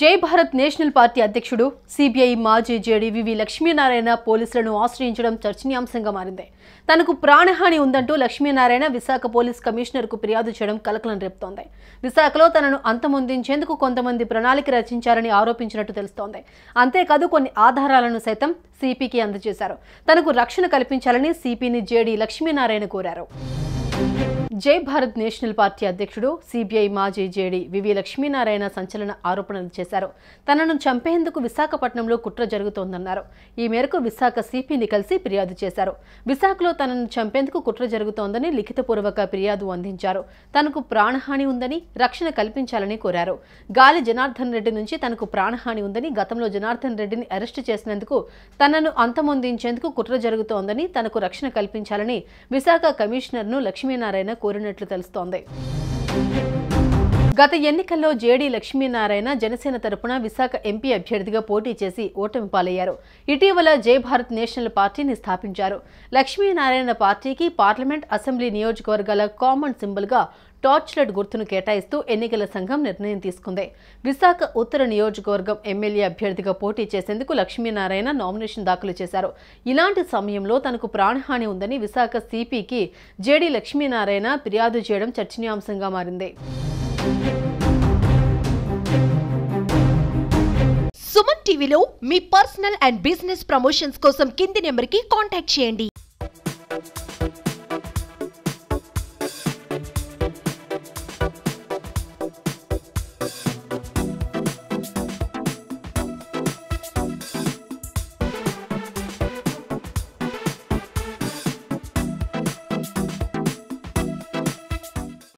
జై Bharat national party అధ్యక్షుడు CBI మాజీ జేడీ వివి లక్ష్మీనారాయణ పోలీసులను ఆశ్రయించడం చర్చనీయాంశంగా మారింది. తనకు ప్రాణహాని ఉందంటూ లక్ష్మీనారాయణ విశాఖ పోలీస్ కమిషనర్కు ఫిర్యాదు చేయడం కలకలం రేపుతోంది. విశాఖలో తనను అంతమొందించేందుకు కొంతమంది ప్రణాళిక రచించారని ఆరోపించినట్టు తెలుస్తోంది. అంతేకాదు కొన్ని ఆధారాలను సైతం సిపికి అందజేశారు. తనకు రక్షణ కల్పించాలని సిపిని జేడీ లక్ష్మీనారాయణ కోరారు. జై భారత్ నేషనల్ పార్టీ అధ్యక్షుడు సిబిఐ మాజీ జేడీ వివి లక్ష్మీనారాయణ సంచలన ఆరోపణలు చేశారు. తనను చంపేందుకు విశాఖపట్నంలో కుట్ర జరుగుతోందన్నారు. ఈ మేరకు విశాఖ సిపిని కలిసి ఫిర్యాదు చేశారు. విశాఖలో తనను చంపేందుకు కుట్ర జరుగుతోందని లిఖితపూర్వక ఫిర్యాదు అందించారు. తనకు ప్రాణహాని ఉందని, రక్షణ కల్పించాలని కోరారు. గాలి జనార్దన్ రెడ్డి నుంచి తనకు ప్రాణహాని ఉందని, గతంలో జనార్దన్ రెడ్డిని అరెస్టు చేసినందుకు తనను అంతమొందించేందుకు కుట్ర జరుగుతోందని, తనకు రక్షణ కల్పించాలని విశాఖ కమిషనర్ను లక్ష్మీనారాయణ కోరినట్లు తెలుస్తోంది. గత ఎన్నికల్లో జేడీ లక్ష్మీనారాయణ జనసేన తరపున విశాఖ ఎంపీ అభ్యర్థిగా పోటీ చేసి ఓటమి పాలయ్యారు. ఇటీవల జై భారత్ నేషనల్ పార్టీని స్థాపించారు. లక్ష్మీనారాయణ పార్టీకి పార్లమెంట్, అసెంబ్లీ నియోజకవర్గాల కామన్ సింబల్గా టార్చ్ లైట్ గుర్తును కేటాయిస్తూ ఎన్నికల సంఘం నిర్ణయం తీసుకుంది. విశాఖ ఉత్తర నియోజకవర్గం ఎమ్మెల్యే అభ్యర్థిగా పోటీ చేసేందుకు లక్ష్మీనారాయణ నామినేషన్ దాఖలు చేశారు. ఇలాంటి సమయంలో తనకు ప్రాణహాని ఉందని విశాఖ సిపికి జేడీ లక్ష్మీనారాయణ ఫిర్యాదు చేయడం చర్చనీయాంశంగా మారింది. సుమన్ టీవీలో మీ పర్సనల్ అండ్ బిజినెస్ ప్రమోషన్స్ కోసం కింది నెంబర్కి కాంటాక్ట్ చేయండి.